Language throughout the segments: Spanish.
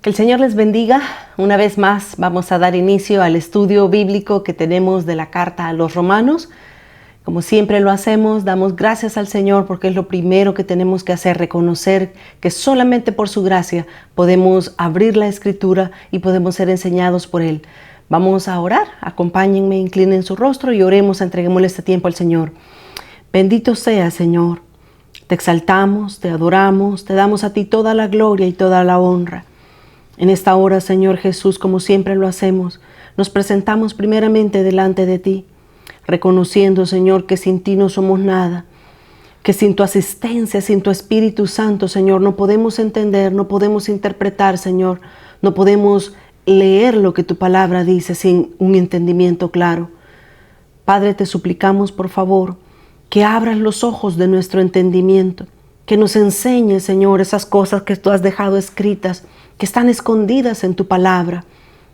Que el Señor les bendiga. Una vez más vamos a dar inicio al estudio bíblico que tenemos de la carta a los Romanos. Como siempre lo hacemos, damos gracias al Señor porque es lo primero que tenemos que hacer, reconocer que solamente por su gracia podemos abrir la Escritura y podemos ser enseñados por Él. Vamos a orar, acompáñenme, inclinen su rostro y oremos, entreguémosle este tiempo al Señor. Bendito sea, Señor. Te exaltamos, te adoramos, te damos a ti toda la gloria y toda la honra. En esta hora, Señor Jesús, como siempre lo hacemos, nos presentamos primeramente delante de ti, reconociendo, Señor, que sin ti no somos nada, que sin tu asistencia, sin tu Espíritu Santo, Señor, no podemos entender, no podemos interpretar, Señor, no podemos leer lo que tu palabra dice sin un entendimiento claro. Padre, te suplicamos, por favor, que abras los ojos de nuestro entendimiento, que nos enseñes, Señor, esas cosas que tú has dejado escritas, que están escondidas en tu palabra,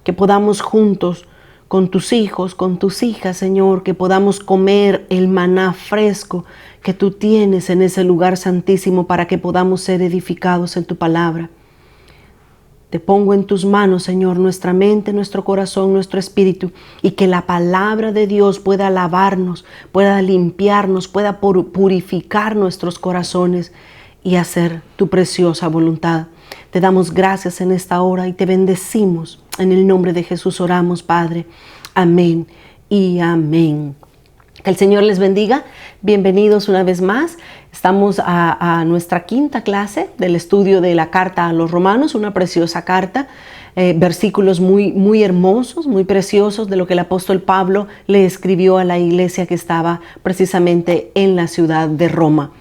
que podamos juntos con tus hijos, con tus hijas, Señor, que podamos comer el maná fresco que tú tienes en ese lugar santísimo para que podamos ser edificados en tu palabra. Te pongo en tus manos, Señor, nuestra mente, nuestro corazón, nuestro espíritu, y que la palabra de Dios pueda lavarnos, pueda limpiarnos, pueda purificar nuestros corazones y hacer tu preciosa voluntad. Te damos gracias en esta hora y te bendecimos. En el nombre de Jesús oramos, Padre. Amén y amén. Que el Señor les bendiga. Bienvenidos una vez más. Estamos a nuestra quinta clase del estudio de la carta a los Romanos, una preciosa carta, versículos muy hermosos, muy preciosos de lo que el apóstol Pablo le escribió a la iglesia que estaba precisamente en la ciudad de Roma.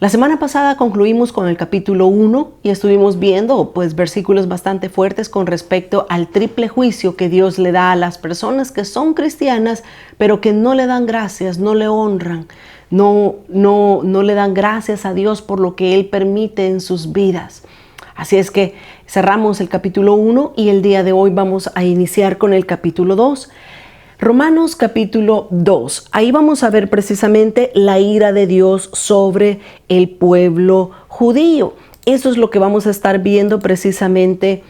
La semana pasada concluimos con el capítulo 1 y estuvimos viendo versículos bastante fuertes con respecto al triple juicio que Dios le da a las personas que son cristianas, pero que no le dan gracias, no le honran, no le dan gracias a Dios por lo que Él permite en sus vidas. Así es que cerramos el capítulo 1 y el día de hoy vamos a iniciar con el capítulo 2. Romanos capítulo 2, ahí vamos a ver precisamente la ira de Dios sobre el pueblo judío. Eso es lo que vamos a estar viendo precisamente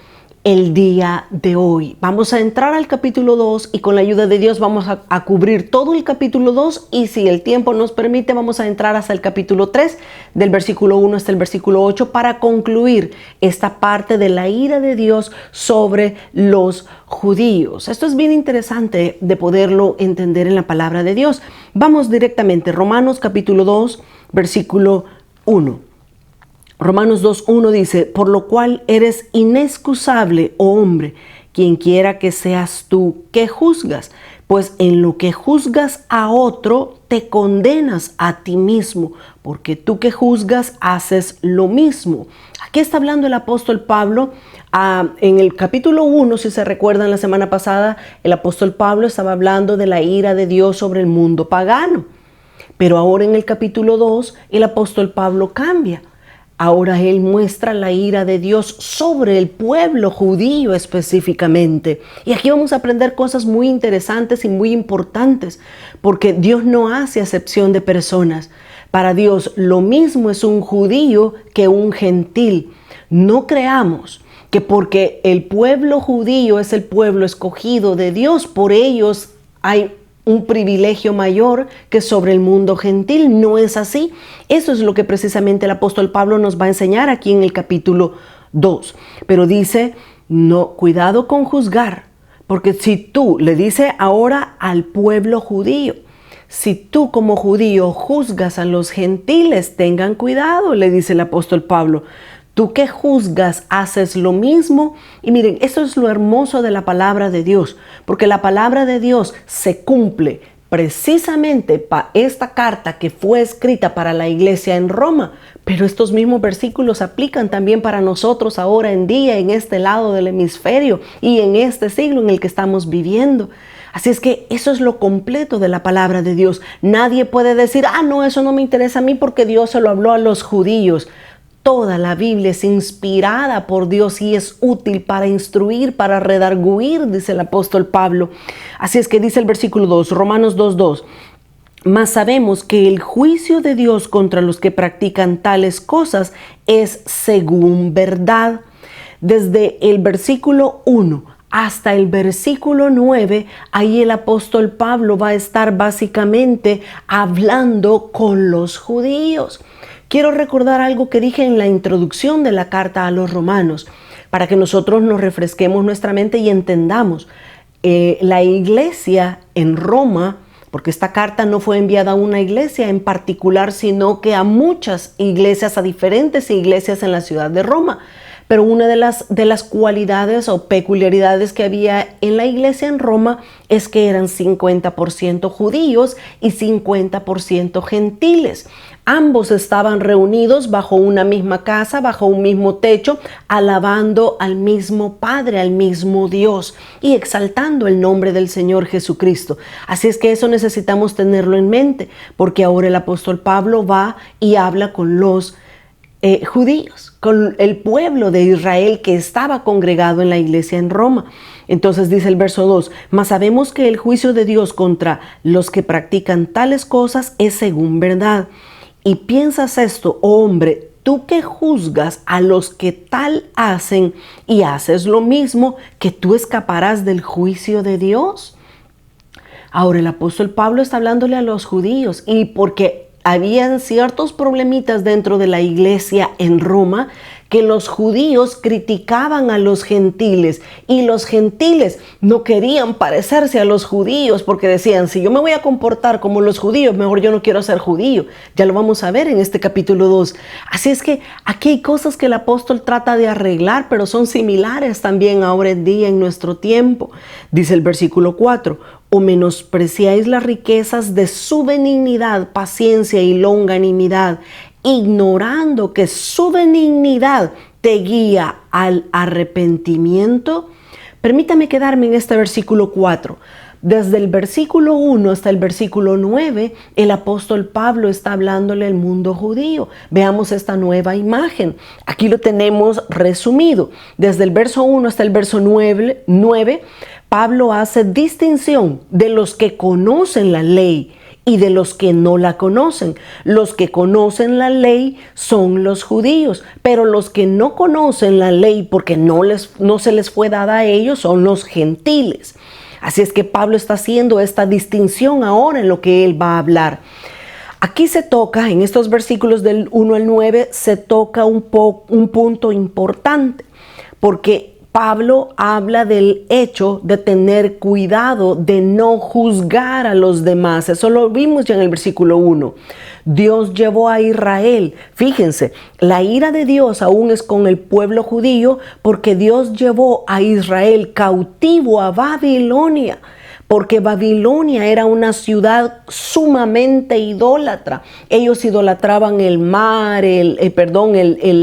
el día de hoy. Vamos a entrar al capítulo 2 y con la ayuda de Dios vamos a cubrir todo el capítulo 2 y si el tiempo nos permite vamos a entrar hasta el capítulo 3 del versículo 1 hasta el versículo 8 para concluir esta parte de la ira de Dios sobre los judíos. Esto es bien interesante de poderlo entender en la palabra de Dios. Vamos directamente, Romanos capítulo 2, versículo 1. Romanos 2.1 dice, por lo cual eres inexcusable, oh hombre, quien quiera que seas tú que juzgas, pues en lo que juzgas a otro te condenas a ti mismo, porque tú que juzgas haces lo mismo. Aquí está hablando el apóstol Pablo. En el capítulo 1, si se recuerdan la semana pasada, el apóstol Pablo estaba hablando de la ira de Dios sobre el mundo pagano. Pero ahora en el capítulo 2, el apóstol Pablo cambia. Ahora él muestra la ira de Dios sobre el pueblo judío específicamente. Y aquí vamos a aprender cosas muy interesantes y muy importantes, porque Dios no hace acepción de personas. Para Dios lo mismo es un judío que un gentil. No creamos que porque el pueblo judío es el pueblo escogido de Dios, por ellos hay un privilegio mayor que sobre el mundo gentil. No es así. Eso es lo que precisamente el apóstol Pablo nos va a enseñar aquí en el capítulo 2. Pero dice, no, cuidado con juzgar, porque si tú le dice ahora al pueblo judío, si tú como judío juzgas a los gentiles, tengan cuidado, le dice el apóstol Pablo. Tú que juzgas haces lo mismo. Y miren, eso es lo hermoso de la palabra de Dios, porque la palabra de Dios se cumple precisamente para esta carta que fue escrita para la iglesia en Roma. Pero estos mismos versículos aplican también para nosotros ahora en día, en este lado del hemisferio y en este siglo en el que estamos viviendo. Así es que eso es lo completo de la palabra de Dios. Nadie puede decir, no, eso no me interesa a mí porque Dios se lo habló a los judíos. Toda la Biblia es inspirada por Dios y es útil para instruir, para redarguir, dice el apóstol Pablo. Así es que dice el versículo 2, Romanos 2:2. Mas sabemos que el juicio de Dios contra los que practican tales cosas es según verdad. Desde el versículo 1 hasta el versículo 9, ahí el apóstol Pablo va a estar básicamente hablando con los judíos. Quiero recordar algo que dije en la introducción de la carta a los romanos, para que nosotros nos refresquemos nuestra mente y entendamos. La iglesia en Roma, porque esta carta no fue enviada a una iglesia en particular, sino que a muchas iglesias, a diferentes iglesias en la ciudad de Roma. Pero una de las cualidades o peculiaridades que había en la iglesia en Roma es que eran 50% judíos y 50% gentiles. Ambos estaban reunidos bajo una misma casa, bajo un mismo techo, alabando al mismo Padre, al mismo Dios y exaltando el nombre del Señor Jesucristo. Así es que eso necesitamos tenerlo en mente, porque ahora el apóstol Pablo va y habla con los judíos, con el pueblo de Israel que estaba congregado en la iglesia en Roma. Entonces dice el verso 2, mas sabemos que el juicio de Dios contra los que practican tales cosas es según verdad. Y piensas esto, oh hombre, tú que juzgas a los que tal hacen y haces lo mismo, que tú escaparás del juicio de Dios. Ahora el apóstol Pablo está hablándole a los judíos, y porque habían ciertos problemitas dentro de la iglesia en Roma, que los judíos criticaban a los gentiles y los gentiles no querían parecerse a los judíos porque decían, si yo me voy a comportar como los judíos, mejor yo no quiero ser judío. Ya lo vamos a ver en este capítulo 2. Así es que aquí hay cosas que el apóstol trata de arreglar, pero son similares también ahora en día en nuestro tiempo. Dice el versículo 4, o menospreciáis las riquezas de su benignidad, paciencia y longanimidad, ignorando que su benignidad te guía al arrepentimiento. Permítame quedarme en este versículo 4. Desde el versículo 1 hasta el versículo 9, el apóstol Pablo está hablándole al mundo judío. Veamos esta nueva imagen. Aquí lo tenemos resumido. Desde el verso 1 hasta el verso 9, Pablo hace distinción de los que conocen la ley y de los que no la conocen. Los que conocen la ley son los judíos, pero los que no conocen la ley porque no se les fue dada a ellos son los gentiles. Así es que Pablo está haciendo esta distinción ahora en lo que él va a hablar. Aquí se toca, en estos versículos del 1 al 9, se toca un punto importante, porque Pablo habla del hecho de tener cuidado de no juzgar a los demás. Eso lo vimos ya en el versículo 1. Dios llevó a Israel. Fíjense, la ira de Dios aún es con el pueblo judío porque Dios llevó a Israel cautivo a Babilonia. Porque Babilonia era una ciudad sumamente idólatra. Ellos idolatraban el mar, el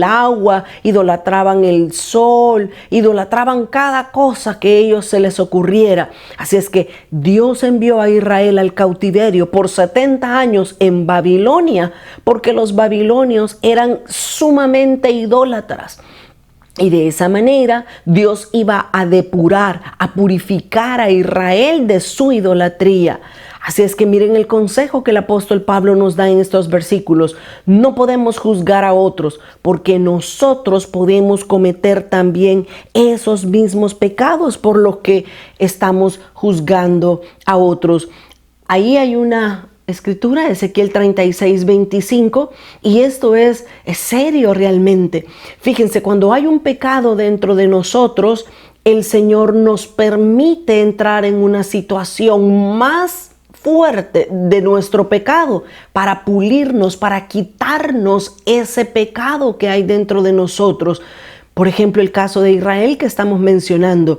agua, idolatraban el sol, idolatraban cada cosa que a ellos se les ocurriera. Así es que Dios envió a Israel al cautiverio por 70 años en Babilonia, porque los babilonios eran sumamente idólatras. Y de esa manera Dios iba a depurar, a purificar a Israel de su idolatría. Así es que miren el consejo que el apóstol Pablo nos da en estos versículos. No podemos juzgar a otros porque nosotros podemos cometer también esos mismos pecados por lo que estamos juzgando a otros. Ahí hay una escritura, Ezequiel 36:25, y esto es serio realmente. Fíjense, cuando hay un pecado dentro de nosotros, el Señor nos permite entrar en una situación más fuerte de nuestro pecado para pulirnos, para quitarnos ese pecado que hay dentro de nosotros. Por ejemplo, el caso de Israel que estamos mencionando.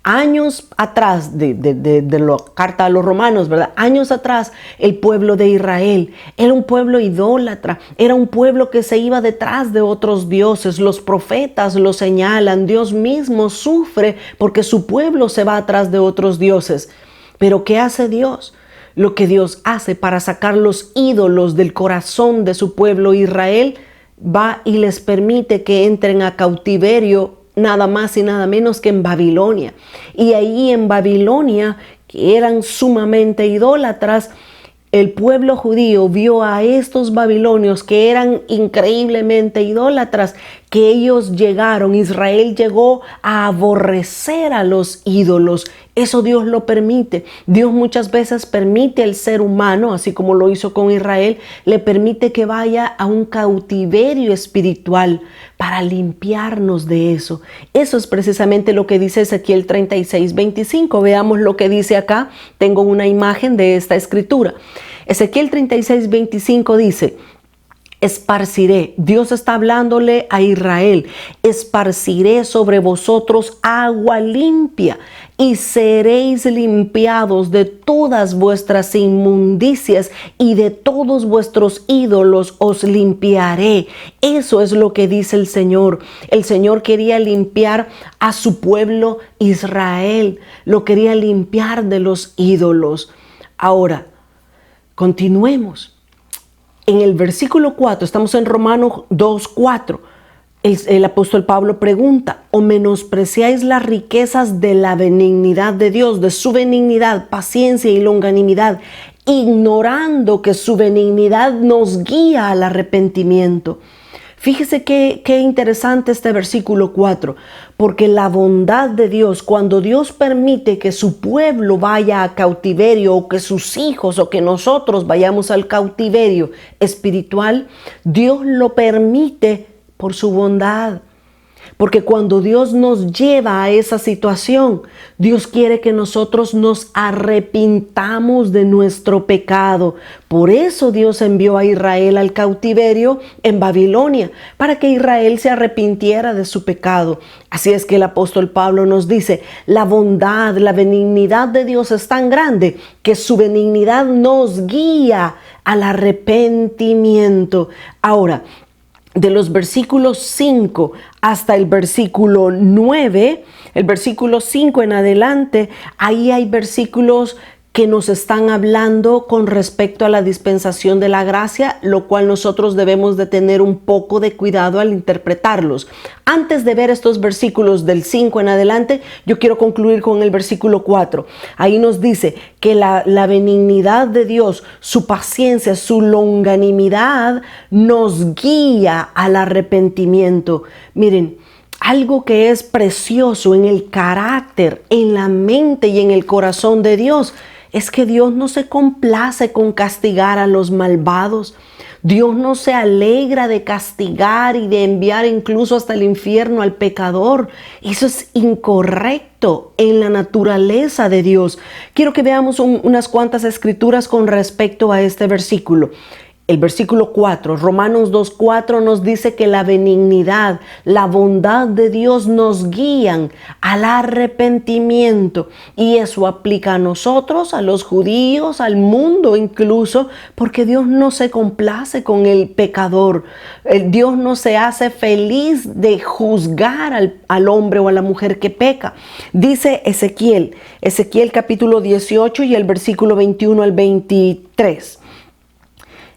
Años atrás, de la carta a los romanos, ¿verdad? Años atrás, el pueblo de Israel era un pueblo idólatra, era un pueblo que se iba detrás de otros dioses. Los profetas lo señalan, Dios mismo sufre porque su pueblo se va atrás de otros dioses. Pero ¿qué hace Dios? Lo que Dios hace para sacar los ídolos del corazón de su pueblo Israel, va y les permite que entren a cautiverio nada más y nada menos que en Babilonia. Y ahí en Babilonia, que eran sumamente idólatras, el pueblo judío vio a estos babilonios que eran increíblemente idólatras, que ellos llegaron, Israel llegó a aborrecer a los ídolos. Eso Dios lo permite. Dios muchas veces permite al ser humano, así como lo hizo con Israel, le permite que vaya a un cautiverio espiritual para limpiarnos de eso. Eso es precisamente lo que dice Ezequiel 36:25. Veamos lo que dice acá. Tengo una imagen de esta escritura. Ezequiel 36:25 dice: esparciré, Dios está hablándole a Israel, esparciré sobre vosotros agua limpia y seréis limpiados de todas vuestras inmundicias y de todos vuestros ídolos os limpiaré. Eso es lo que dice el Señor. El Señor quería limpiar a su pueblo Israel, lo quería limpiar de los ídolos. Ahora, continuemos. En el versículo 4, estamos en Romanos 2:4, el apóstol Pablo pregunta: ¿o menospreciáis las riquezas de la benignidad de Dios, de su benignidad, paciencia y longanimidad, ignorando que su benignidad nos guía al arrepentimiento? Fíjese qué interesante este versículo 4, porque la bondad de Dios, cuando Dios permite que su pueblo vaya a cautiverio, o que sus hijos o que nosotros vayamos al cautiverio espiritual, Dios lo permite por su bondad. Porque cuando Dios nos lleva a esa situación, Dios quiere que nosotros nos arrepintamos de nuestro pecado. Por eso Dios envió a Israel al cautiverio en Babilonia, para que Israel se arrepintiera de su pecado. Así es que el apóstol Pablo nos dice: la bondad, la benignidad de Dios es tan grande que su benignidad nos guía al arrepentimiento. Ahora, de los versículos 5 hasta el versículo 9, el versículo 5 en adelante, ahí hay versículos que nos están hablando con respecto a la dispensación de la gracia, lo cual nosotros debemos de tener un poco de cuidado al interpretarlos. Antes de ver estos versículos del 5 en adelante, yo quiero concluir con el versículo 4. Ahí nos dice que la benignidad de Dios, su paciencia, su longanimidad nos guía al arrepentimiento. Miren, algo que es precioso en el carácter, en la mente y en el corazón de Dios es que Dios no se complace con castigar a los malvados. Dios no se alegra de castigar y de enviar incluso hasta el infierno al pecador. Eso es incorrecto en la naturaleza de Dios. Quiero que veamos unas cuantas escrituras con respecto a este versículo. El versículo 4, Romanos 2:4 nos dice que la benignidad, la bondad de Dios nos guían al arrepentimiento. Y eso aplica a nosotros, a los judíos, al mundo incluso, porque Dios no se complace con el pecador. Dios no se hace feliz de juzgar al hombre o a la mujer que peca. Dice Ezequiel capítulo 18 y el versículo 21 al 23.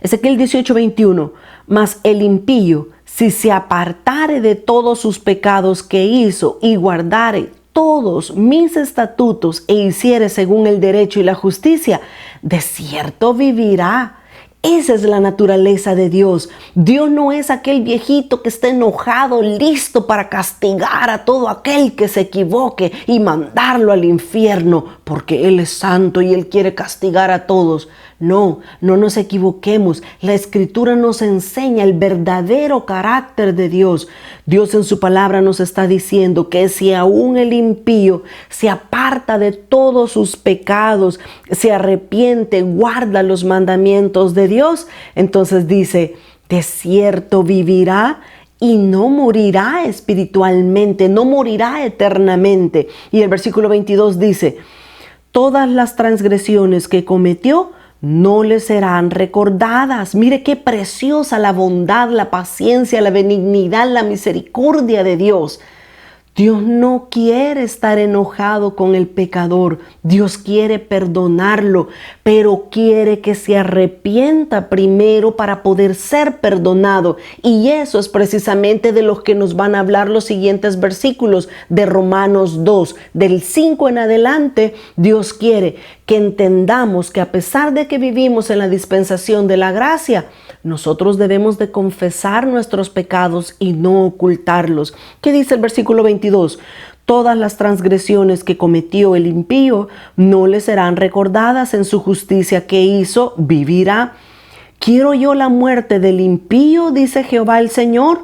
Ezequiel 18:21, mas el impío, si se apartare de todos sus pecados que hizo y guardare todos mis estatutos e hiciere según el derecho y la justicia, de cierto vivirá. Esa es la naturaleza de Dios. Dios no es aquel viejito que está enojado, listo para castigar a todo aquel que se equivoque y mandarlo al infierno, porque Él es santo y Él quiere castigar a todos. No nos equivoquemos. La Escritura nos enseña el verdadero carácter de Dios. Dios en su palabra nos está diciendo que si aún el impío se aparta de todos sus pecados, se arrepiente, guarda los mandamientos de Dios, entonces dice: de cierto vivirá y no morirá espiritualmente, no morirá eternamente. Y el versículo 22 dice: todas las transgresiones que cometió no le serán recordadas. Mire qué preciosa la bondad, la paciencia, la benignidad, la misericordia de Dios. Dios no quiere estar enojado con el pecador. Dios quiere perdonarlo, pero quiere que se arrepienta primero para poder ser perdonado. Y eso es precisamente de lo que nos van a hablar los siguientes versículos de Romanos 2. Del 5 en adelante, Dios quiere que entendamos que a pesar de que vivimos en la dispensación de la gracia, Nosotros debemos de confesar nuestros pecados y no ocultarlos. ¿Qué dice el versículo 22? Todas las transgresiones que cometió el impío no le serán recordadas. En su justicia que hizo, vivirá. ¿Quiero yo la muerte del impío? Dice Jehová el Señor.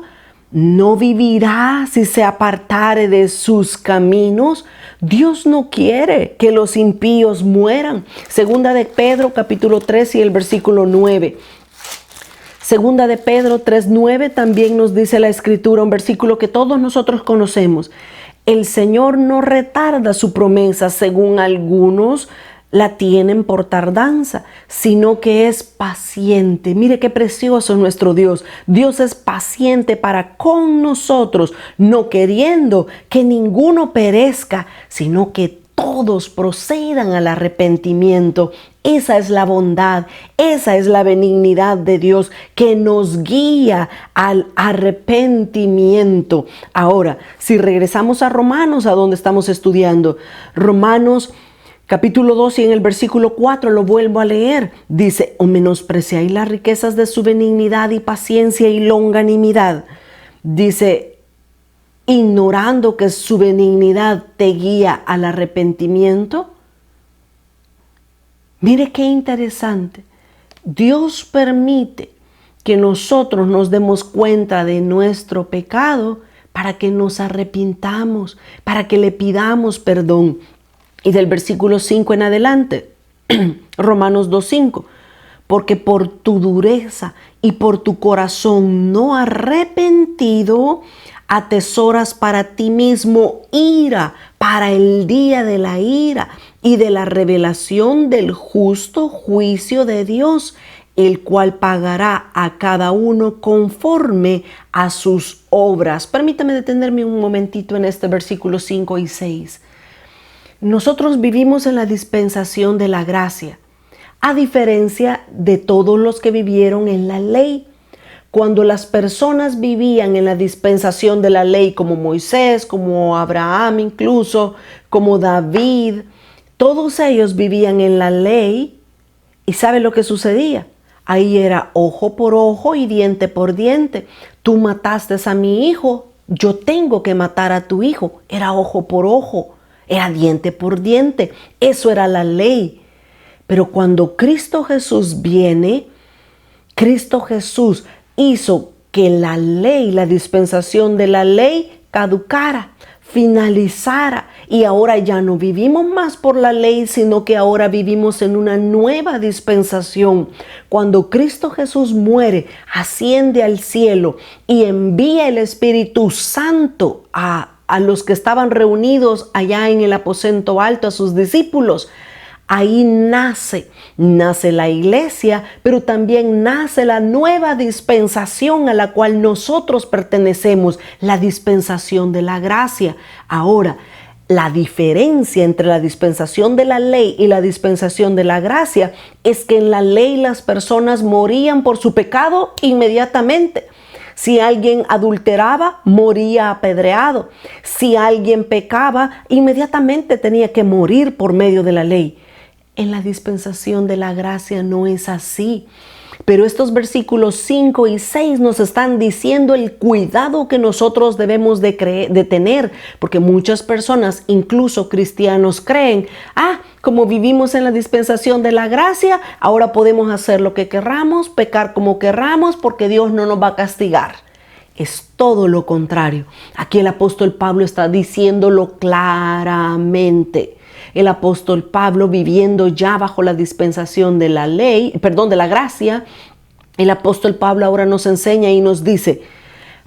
¿No vivirá si se apartare de sus caminos? Dios no quiere que los impíos mueran. Segunda de Pedro capítulo 3 y el versículo 9. Segunda de Pedro 3:9 también nos dice la Escritura, un versículo que todos nosotros conocemos. El Señor no retarda su promesa, según algunos la tienen por tardanza, sino que es paciente. Mire qué precioso es nuestro Dios. Dios es paciente para con nosotros, no queriendo que ninguno perezca, sino que todos procedan al arrepentimiento. Esa es la bondad, esa es la benignidad de Dios que nos guía al arrepentimiento. Ahora, si regresamos a Romanos, a donde estamos estudiando, Romanos capítulo 2 y en el versículo 4 lo vuelvo a leer. Dice, o menospreciáis las riquezas de su benignidad y paciencia y longanimidad. Dice, ignorando que su benignidad te guía al arrepentimiento. Mire qué interesante. Dios permite que nosotros nos demos cuenta de nuestro pecado para que nos arrepintamos, para que le pidamos perdón. Y del versículo 5 en adelante, Romanos 2:5, porque por tu dureza y por tu corazón no arrepentido, atesoras para ti mismo ira para el día de la ira y de la revelación del justo juicio de Dios, el cual pagará a cada uno conforme a sus obras. Permítame detenerme un momentito en este versículo 5 y 6. Nosotros vivimos en la dispensación de la gracia, a diferencia de todos los que vivieron en la ley. Cuando las personas vivían en la dispensación de la ley, como Moisés, como Abraham incluso, como David, todos ellos vivían en la ley y ¿sabe lo que sucedía? Ahí era ojo por ojo y diente por diente. Tú mataste a mi hijo, yo tengo que matar a tu hijo. Era ojo por ojo, era diente por diente. Eso era la ley. Pero cuando Cristo Jesús viene, Cristo Jesús hizo que la ley, la dispensación de la ley caducara, finalizara, y ahora ya no vivimos más por la ley, sino que ahora vivimos en una nueva dispensación. Cuando Cristo Jesús muere, asciende al cielo y envía el Espíritu Santo a los que estaban reunidos allá en el aposento alto, a sus discípulos. Ahí nace la iglesia, pero también nace la nueva dispensación a la cual nosotros pertenecemos, la dispensación de la gracia. Ahora, la diferencia entre la dispensación de la ley y la dispensación de la gracia es que en la ley las personas morían por su pecado inmediatamente. Si alguien adulteraba, moría apedreado. Si alguien pecaba, inmediatamente tenía que morir por medio de la ley. En la dispensación de la gracia no es así. Pero estos versículos 5 y 6 nos están diciendo el cuidado que nosotros debemos de tener, porque muchas personas, incluso cristianos, creen, como vivimos en la dispensación de la gracia, ahora podemos hacer lo que querramos, pecar como querramos, porque Dios no nos va a castigar. Es todo lo contrario. Aquí el apóstol Pablo está diciéndolo claramente. El apóstol Pablo, viviendo ya bajo la dispensación de la ley, de la gracia, el apóstol Pablo ahora nos enseña y nos dice,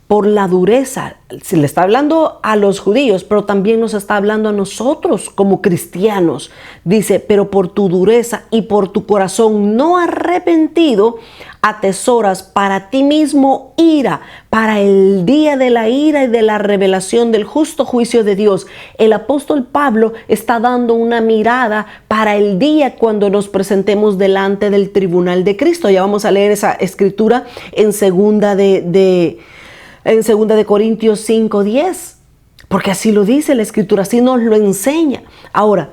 por la dureza, se le está hablando a los judíos, pero también nos está hablando a nosotros como cristianos. Dice, pero por tu dureza y por tu corazón no arrepentido, atesoras para ti mismo ira, para el día de la ira y de la revelación del justo juicio de Dios. El apóstol Pablo está dando una mirada para el día cuando nos presentemos delante del tribunal de Cristo. Ya vamos a leer esa escritura en segunda de Corintios 5:10, porque así lo dice la escritura, así nos lo enseña. Ahora,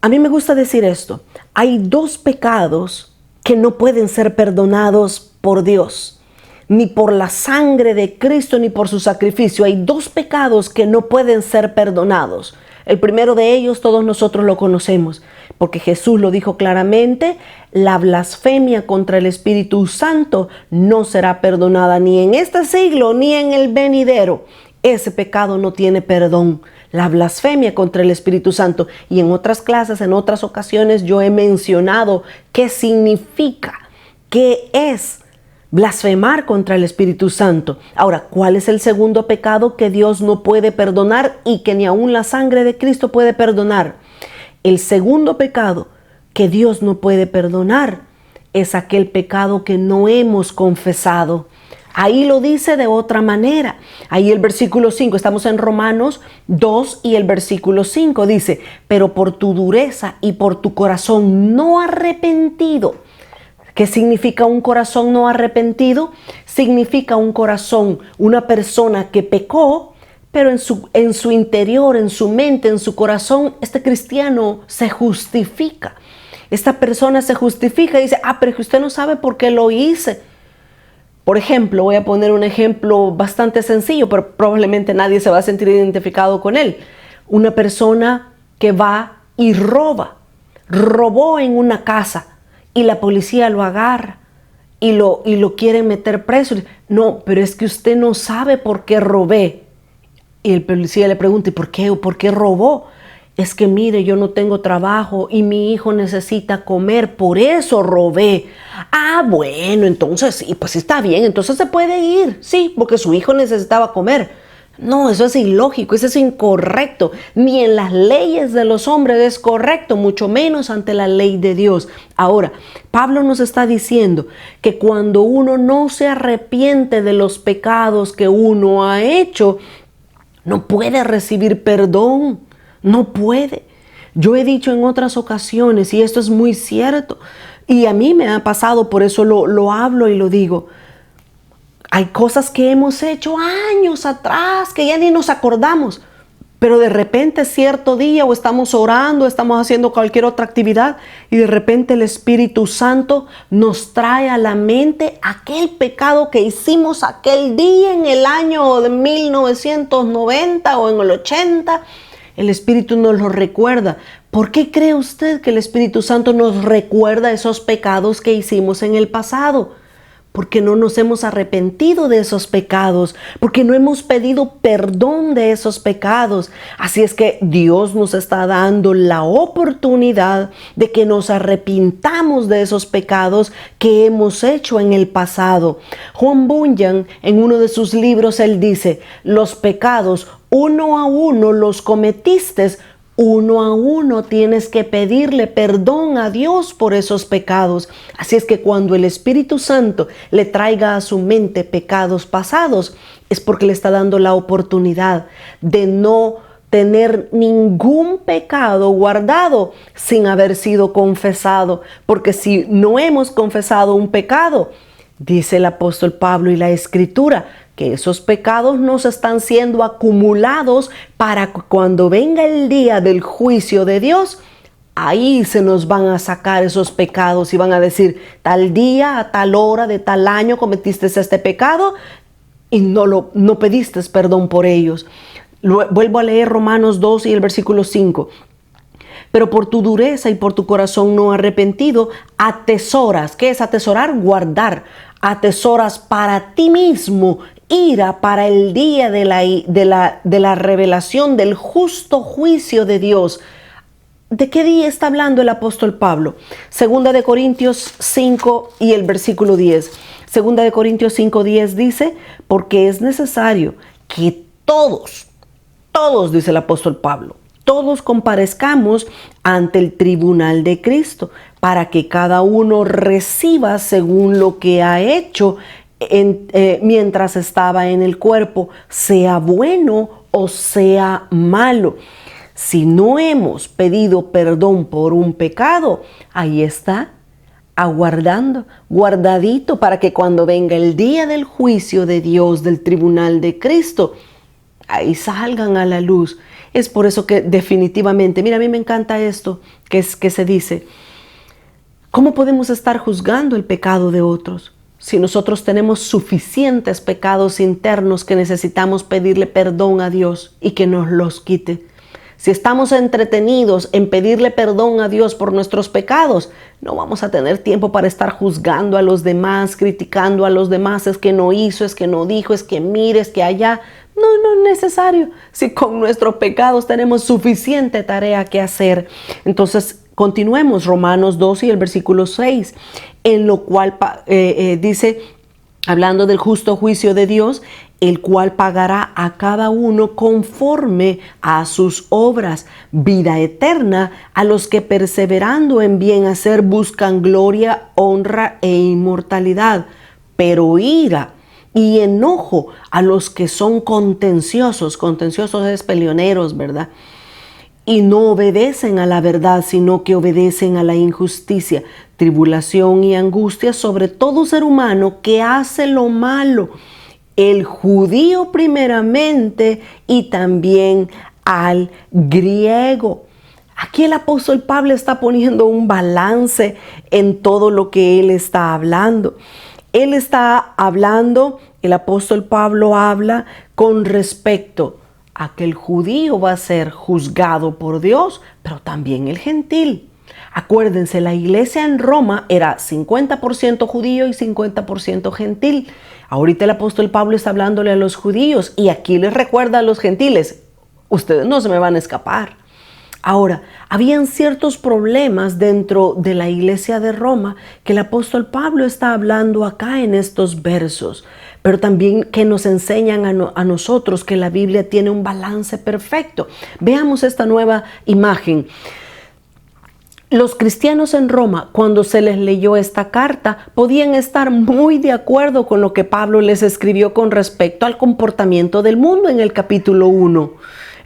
a mí me gusta decir esto, hay dos pecados que no pueden ser perdonados por Dios, ni por la sangre de Cristo, ni por su sacrificio. Hay dos pecados que no pueden ser perdonados. El primero de ellos todos nosotros lo conocemos, porque Jesús lo dijo claramente: la blasfemia contra el Espíritu Santo no será perdonada ni en este siglo ni en el venidero. Ese pecado no tiene perdón, la blasfemia contra el Espíritu Santo. Y en otras clases, en otras ocasiones, yo he mencionado qué significa, qué es blasfemar contra el Espíritu Santo. Ahora, ¿cuál es el segundo pecado que Dios no puede perdonar y que ni aun la sangre de Cristo puede perdonar? El segundo pecado que Dios no puede perdonar es aquel pecado que no hemos confesado. Ahí lo dice de otra manera. Ahí el versículo 5, estamos en Romanos 2 y el versículo 5 dice: pero por tu dureza y por tu corazón no arrepentido. ¿Qué significa un corazón no arrepentido? Significa un corazón, una persona que pecó, pero en su interior, en su mente, en su corazón, este cristiano se justifica. Esta persona se justifica y dice: pero es que usted no sabe por qué lo hice. Por ejemplo, voy a poner un ejemplo bastante sencillo, pero probablemente nadie se va a sentir identificado con él. Una persona que va y robó en una casa, y la policía lo agarra y lo quieren meter preso. No, pero es que usted no sabe por qué robé. Y el policía le pregunta: ¿y por qué? ¿Por qué robó? Es que mire, yo no tengo trabajo y mi hijo necesita comer, por eso robé. Bueno, entonces sí, pues está bien, entonces se puede ir. Sí, porque su hijo necesitaba comer. No, eso es ilógico, eso es incorrecto. Ni en las leyes de los hombres es correcto, mucho menos ante la ley de Dios. Ahora, Pablo nos está diciendo que cuando uno no se arrepiente de los pecados que uno ha hecho, no puede recibir perdón, no puede. Yo he dicho en otras ocasiones, y esto es muy cierto, y a mí me ha pasado, por eso lo hablo y lo digo. Hay cosas que hemos hecho años atrás que ya ni nos acordamos, pero de repente cierto día o estamos orando, estamos haciendo cualquier otra actividad y de repente el Espíritu Santo nos trae a la mente aquel pecado que hicimos aquel día en el año de 1990 o en el 80. El Espíritu nos lo recuerda. ¿Por qué cree usted que el Espíritu Santo nos recuerda esos pecados que hicimos en el pasado? Porque no nos hemos arrepentido de esos pecados, porque no hemos pedido perdón de esos pecados. Así es que Dios nos está dando la oportunidad de que nos arrepintamos de esos pecados que hemos hecho en el pasado. Juan Bunyan, en uno de sus libros, él dice: los pecados uno a uno los cometiste, uno a uno tienes que pedirle perdón a Dios por esos pecados. Así es que cuando el Espíritu Santo le traiga a su mente pecados pasados, es porque le está dando la oportunidad de no tener ningún pecado guardado sin haber sido confesado. Porque si no hemos confesado un pecado, dice el apóstol Pablo y la Escritura, que esos pecados nos están siendo acumulados para cuando venga el día del juicio de Dios, ahí se nos van a sacar esos pecados y van a decir: tal día, a tal hora, de tal año cometiste este pecado y no pediste perdón por ellos. Vuelvo a leer Romanos 2 y el versículo 5. Pero por tu dureza y por tu corazón no arrepentido, atesoras. ¿Qué es atesorar? Guardar. Atesoras para ti mismo ira para el día de la revelación del justo juicio de Dios. ¿De qué día está hablando el apóstol Pablo? Segunda de Corintios 5 y el versículo 10. Segunda de Corintios 5:10 dice: porque es necesario que todos, dice el apóstol Pablo, todos comparezcamos ante el tribunal de Cristo, para que cada uno reciba según lo que ha hecho mientras estaba en el cuerpo, sea bueno o sea malo. Si no hemos pedido perdón por un pecado, ahí está, aguardando, guardadito, para que cuando venga el día del juicio de Dios, del tribunal de Cristo, ahí salgan a la luz. Es por eso que definitivamente, mira, a mí me encanta esto que se dice: ¿cómo podemos estar juzgando el pecado de otros? si nosotros tenemos suficientes pecados internos que necesitamos pedirle perdón a Dios y que nos los quite. Si estamos entretenidos en pedirle perdón a Dios por nuestros pecados, no vamos a tener tiempo para estar juzgando a los demás, criticando a los demás, es que no hizo, es que no dijo, es que mire, es que allá. No es necesario. Si con nuestros pecados tenemos suficiente tarea que hacer. Entonces, continuemos Romanos 12 y el versículo 6, en lo cual dice, hablando del justo juicio de Dios, el cual pagará a cada uno conforme a sus obras, vida eterna a los que perseverando en bien hacer buscan gloria, honra e inmortalidad, pero ira y enojo a los que son contenciosos es peleoneros, ¿verdad? Y no obedecen a la verdad, sino que obedecen a la injusticia, tribulación y angustia sobre todo ser humano que hace lo malo, el judío primeramente y también al griego. Aquí el apóstol Pablo está poniendo un balance en todo lo que él está hablando. Él está hablando, el apóstol Pablo habla con respecto a que el judío va a ser juzgado por Dios, pero también el gentil. Acuérdense, la iglesia en Roma era 50% judío y 50% gentil. Ahorita el apóstol Pablo está hablándole a los judíos y aquí les recuerda a los gentiles, ustedes no se me van a escapar. Ahora, habían ciertos problemas dentro de la iglesia de Roma que el apóstol Pablo está hablando acá en estos versos, pero también que nos enseñan a nosotros que la Biblia tiene un balance perfecto. Veamos esta nueva imagen. Los cristianos en Roma, cuando se les leyó esta carta, podían estar muy de acuerdo con lo que Pablo les escribió con respecto al comportamiento del mundo en el capítulo 1,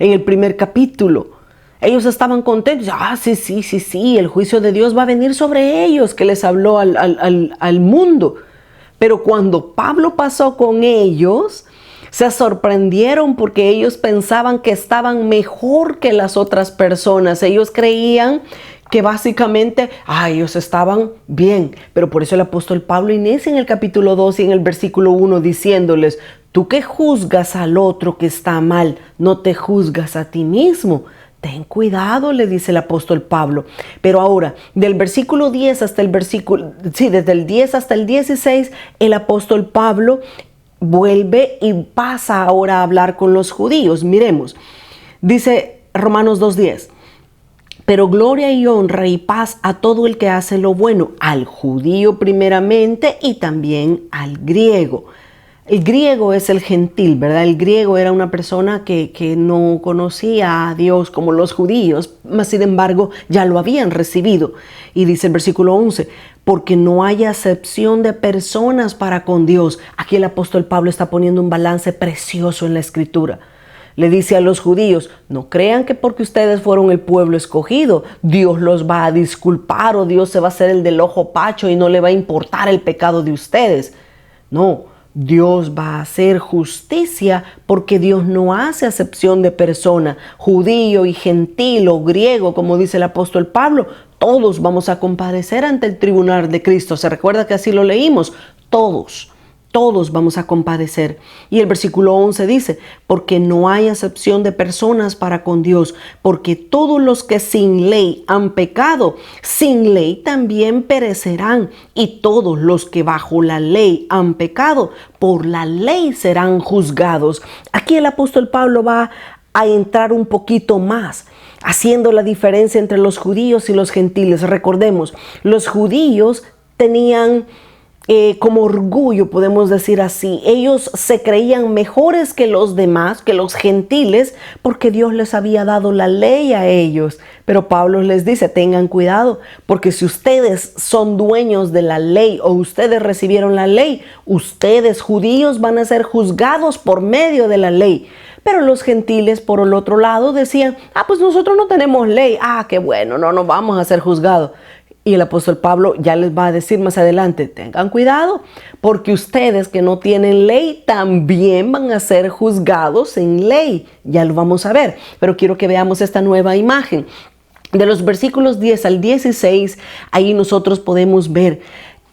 en el primer capítulo. Ellos estaban contentos. Sí, el juicio de Dios va a venir sobre ellos, que les habló al mundo. Pero cuando Pablo pasó con ellos, se sorprendieron porque ellos pensaban que estaban mejor que las otras personas. Ellos creían que básicamente, ellos estaban bien. Pero por eso el apóstol Pablo inicia en el capítulo 2 y en el versículo 1 diciéndoles, tú que juzgas al otro que está mal, no te juzgas a ti mismo. Ten cuidado, le dice el apóstol Pablo. Pero ahora, del versículo 10 hasta el desde el 10 hasta el 16, el apóstol Pablo vuelve y pasa ahora a hablar con los judíos. Miremos, dice Romanos 2:10. Pero gloria y honra y paz a todo el que hace lo bueno, al judío primeramente y también al griego. El griego es el gentil, ¿verdad? El griego era una persona que no conocía a Dios como los judíos, mas sin embargo ya lo habían recibido. Y dice el versículo 11, porque no hay acepción de personas para con Dios. Aquí el apóstol Pablo está poniendo un balance precioso en la escritura. Le dice a los judíos, no crean que porque ustedes fueron el pueblo escogido, Dios los va a disculpar o Dios se va a hacer el del ojo pacho y no le va a importar el pecado de ustedes. No, Dios va a hacer justicia porque Dios no hace acepción de persona, judío y gentil o griego, como dice el apóstol Pablo, todos vamos a comparecer ante el tribunal de Cristo. ¿Se recuerda que así lo leímos? Todos vamos a compadecer. Y el versículo 11 dice, porque no hay acepción de personas para con Dios, porque todos los que sin ley han pecado, sin ley también perecerán, y todos los que bajo la ley han pecado, por la ley serán juzgados. Aquí el apóstol Pablo va a entrar un poquito más, haciendo la diferencia entre los judíos y los gentiles. Recordemos, los judíos tenían como orgullo, podemos decir así. Ellos se creían mejores que los demás, que los gentiles, porque Dios les había dado la ley a ellos. Pero Pablo les dice, tengan cuidado, porque si ustedes son dueños de la ley o ustedes recibieron la ley, ustedes judíos van a ser juzgados por medio de la ley. Pero los gentiles, por el otro lado, decían, pues nosotros no tenemos ley. Qué bueno, no nos vamos a ser juzgados. Y el apóstol Pablo ya les va a decir más adelante, tengan cuidado, porque ustedes que no tienen ley también van a ser juzgados en ley. Ya lo vamos a ver, pero quiero que veamos esta nueva imagen. De los versículos 10 al 16, ahí nosotros podemos ver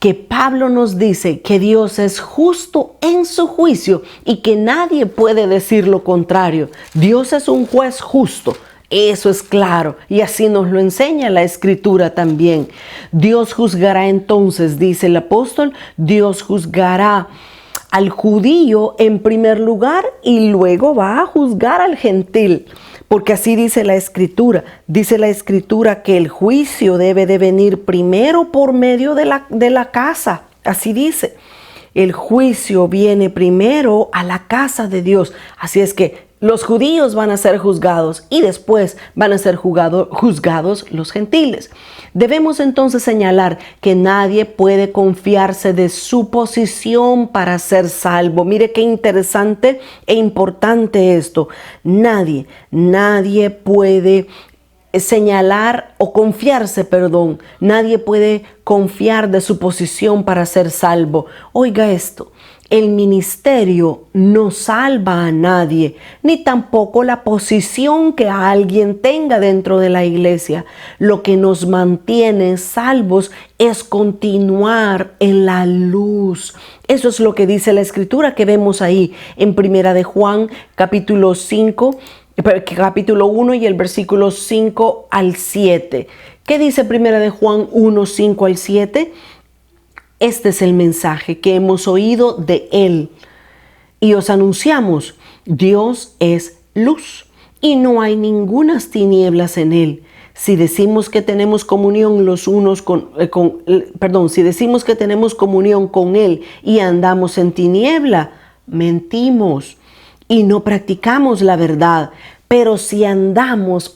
que Pablo nos dice que Dios es justo en su juicio y que nadie puede decir lo contrario. Dios es un juez justo. Eso es claro, y así nos lo enseña la Escritura también. Dios juzgará entonces, dice el apóstol, Dios juzgará al judío en primer lugar y luego va a juzgar al gentil. Porque así dice la Escritura. Dice la Escritura que el juicio debe de venir primero por medio de la casa. Así dice. El juicio viene primero a la casa de Dios. Así es que los judíos van a ser juzgados y después van a ser juzgados los gentiles. Debemos entonces señalar que nadie puede confiarse de su posición para ser salvo. Mire qué interesante e importante esto. Nadie puede señalar o confiarse, nadie puede confiar de su posición para ser salvo. Oiga esto. El ministerio no salva a nadie, ni tampoco la posición que alguien tenga dentro de la iglesia. Lo que nos mantiene salvos es continuar en la luz. Eso es lo que dice la Escritura que vemos ahí en Primera de Juan, capítulo 1 y el versículo 5 al 7. ¿Qué dice Primera de Juan 1, 5 al 7? Este es el mensaje que hemos oído de Él y os anunciamos: Dios es luz y no hay ningunas tinieblas en Él. Si decimos que tenemos comunión si decimos que tenemos comunión con Él y andamos en tiniebla, mentimos y no practicamos la verdad. Pero si andamos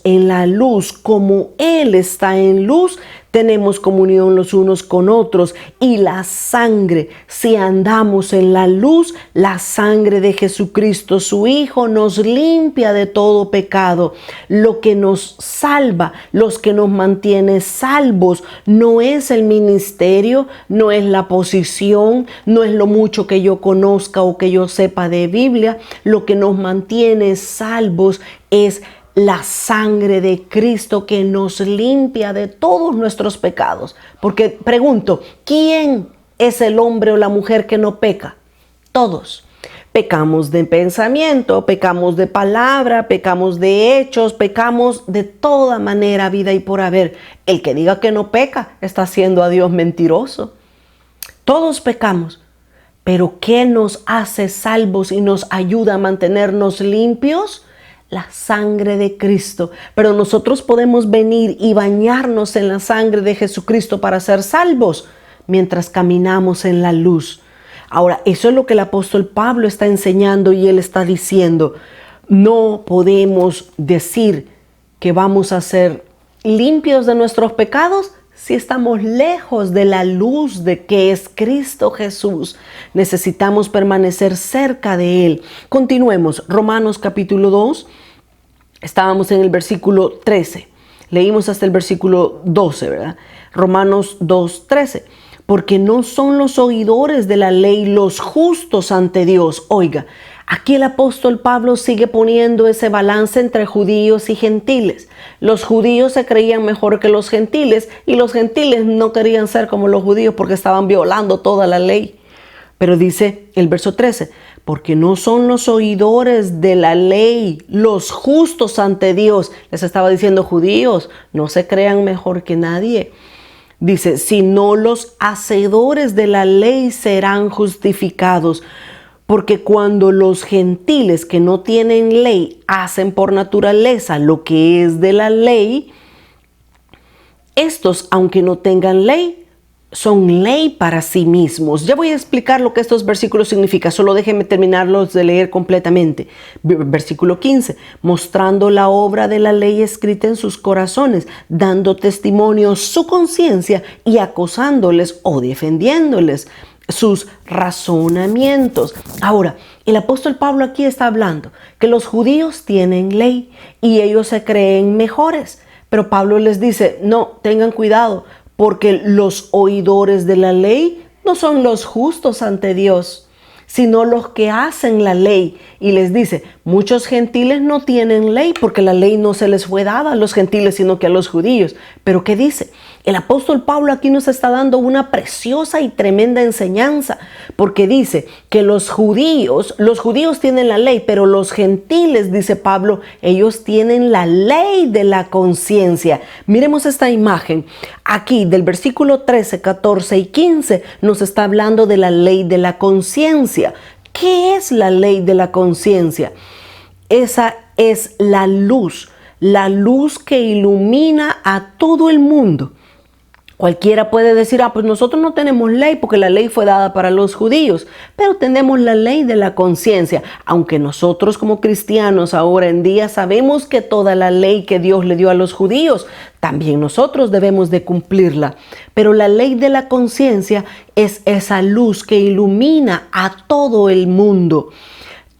en la luz como Él está en luz, tenemos comunión los unos con otros, y la sangre, si andamos en la luz, la sangre de Jesucristo, su Hijo, nos limpia de todo pecado. Lo que nos salva, los que nos mantiene salvos, no es el ministerio, no es la posición, no es lo mucho que yo conozca o que yo sepa de Biblia. Lo que nos mantiene salvos es la sangre de Cristo, que nos limpia de todos nuestros pecados. Porque pregunto, ¿quién es el hombre o la mujer que no peca? Todos. Pecamos de pensamiento, pecamos de palabra, pecamos de hechos, pecamos de toda manera, vida y por haber. El que diga que no peca está haciendo a Dios mentiroso. Todos pecamos. Pero ¿qué nos hace salvos y nos ayuda a mantenernos limpios? La sangre de Cristo. Pero nosotros podemos venir y bañarnos en la sangre de Jesucristo para ser salvos mientras caminamos en la luz. Ahora, eso es lo que el apóstol Pablo está enseñando, y él está diciendo: no podemos decir que vamos a ser limpios de nuestros pecados si estamos lejos de la luz de que es Cristo Jesús. Necesitamos permanecer cerca de Él. Continuemos. Romanos capítulo 2. Estábamos en el versículo 13. Leímos hasta el versículo 12, ¿verdad? Romanos 2, 13. Porque no son los oidores de la ley los justos ante Dios. Oiga, aquí el apóstol Pablo sigue poniendo ese balance entre judíos y gentiles. Los judíos se creían mejor que los gentiles, y los gentiles no querían ser como los judíos porque estaban violando toda la ley. Pero dice el verso 13, porque no son los oidores de la ley los justos ante Dios. Les estaba diciendo: judíos, no se crean mejor que nadie. Dice, sino los hacedores de la ley serán justificados. Porque cuando los gentiles que no tienen ley hacen por naturaleza lo que es de la ley, estos, aunque no tengan ley, son ley para sí mismos. Ya voy a explicar lo que estos versículos significan, solo déjenme terminarlos de leer completamente. Versículo 15, mostrando la obra de la ley escrita en sus corazones, dando testimonio su conciencia y acusándoles o defendiéndoles sus razonamientos. Ahora, el apóstol Pablo aquí está hablando que los judíos tienen ley y ellos se creen mejores, pero Pablo les dice: no, tengan cuidado, porque los oidores de la ley no son los justos ante Dios, sino los que hacen la ley. Y les dice, muchos gentiles no tienen ley porque la ley no se les fue dada a los gentiles, sino que a los judíos. Pero ¿qué dice? El apóstol Pablo aquí nos está dando una preciosa y tremenda enseñanza, porque dice que los judíos tienen la ley, pero los gentiles, dice Pablo, ellos tienen la ley de la conciencia. Miremos esta imagen. Aquí del versículo 13, 14 y 15 nos está hablando de la ley de la conciencia. ¿Qué es la ley de la conciencia? Esa es la luz que ilumina a todo el mundo. Cualquiera puede decir, pues nosotros no tenemos ley porque la ley fue dada para los judíos, pero tenemos la ley de la conciencia. Aunque nosotros como cristianos ahora en día sabemos que toda la ley que Dios le dio a los judíos, también nosotros debemos de cumplirla. Pero la ley de la conciencia es esa luz que ilumina a todo el mundo.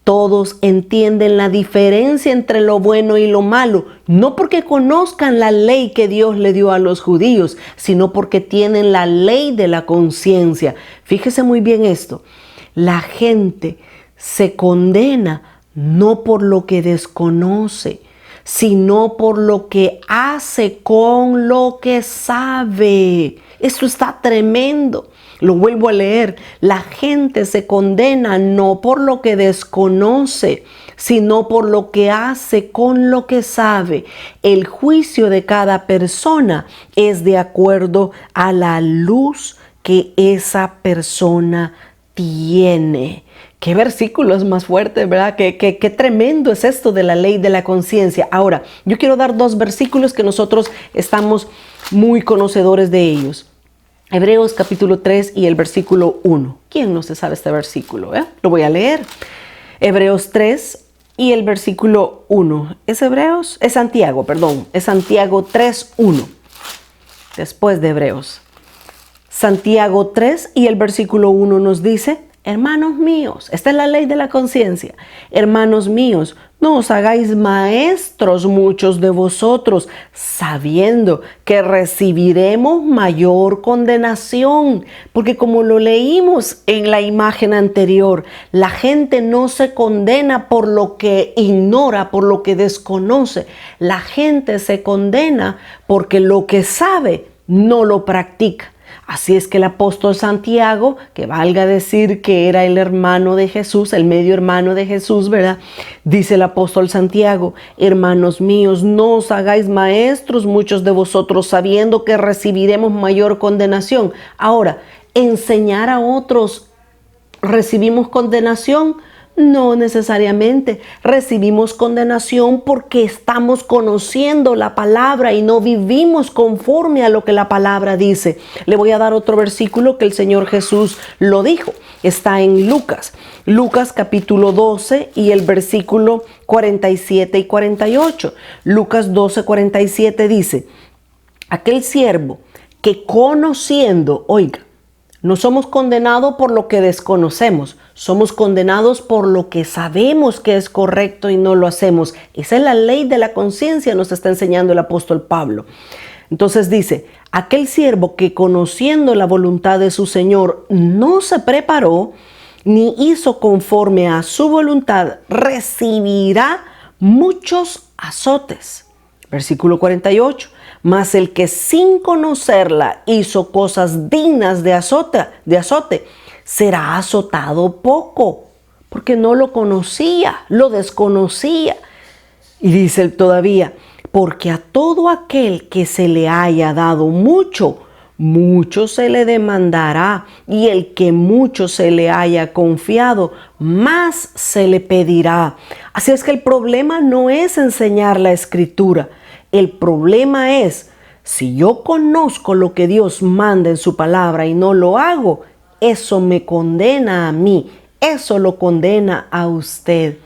Todos entienden la diferencia entre lo bueno y lo malo, no porque conozcan la ley que Dios le dio a los judíos, sino porque tienen la ley de la conciencia. Fíjese muy bien esto, la gente se condena no por lo que desconoce, sino por lo que hace con lo que sabe. Esto está tremendo. Lo vuelvo a leer. La gente se condena no por lo que desconoce, sino por lo que hace con lo que sabe. El juicio de cada persona es de acuerdo a la luz que esa persona tiene. Qué versículos más fuertes, ¿verdad? Qué tremendo es esto de la ley de la conciencia. Ahora, yo quiero dar dos versículos que nosotros estamos muy conocedores de ellos. Hebreos capítulo 3 y el versículo 1. ¿Quién no se sabe este versículo? Lo voy a leer. Hebreos 3 y el versículo 1. ¿Es Hebreos? Es Santiago 3, 1. Después de Hebreos. Santiago 3 y el versículo 1 nos dice: hermanos míos, esta es la ley de la conciencia. Hermanos míos, no os hagáis maestros muchos de vosotros, sabiendo que recibiremos mayor condenación. Porque como lo leímos en la imagen anterior, la gente no se condena por lo que ignora, por lo que desconoce. La gente se condena porque lo que sabe no lo practica. Así es que el apóstol Santiago, que valga decir que era el hermano de Jesús, el medio hermano de Jesús, ¿verdad? Dice el apóstol Santiago: hermanos míos, no os hagáis maestros muchos de vosotros, sabiendo que recibiremos mayor condenación. Ahora, enseñar a otros, ¿recibimos condenación? No necesariamente. Recibimos condenación porque estamos conociendo la palabra y no vivimos conforme a lo que la palabra dice. Le voy a dar otro versículo que el Señor Jesús lo dijo. Está en Lucas. Lucas capítulo 12 y el versículo 47 y 48. Lucas 12, 47 dice: aquel siervo que conociendo, oiga, no somos condenados por lo que desconocemos, somos condenados por lo que sabemos que es correcto y no lo hacemos. Esa es la ley de la conciencia, nos está enseñando el apóstol Pablo. Entonces dice: aquel siervo que conociendo la voluntad de su Señor no se preparó ni hizo conforme a su voluntad, recibirá muchos azotes. Versículo 48. Mas el que sin conocerla hizo cosas dignas de azote, será azotado poco, porque no lo conocía, lo desconocía. Y dice él todavía: porque a todo aquel que se le haya dado mucho, mucho se le demandará, y el que mucho se le haya confiado, más se le pedirá. Así es que el problema no es enseñar la Escritura. El problema es, si yo conozco lo que Dios manda en su palabra y no lo hago, eso me condena a mí, eso lo condena a usted.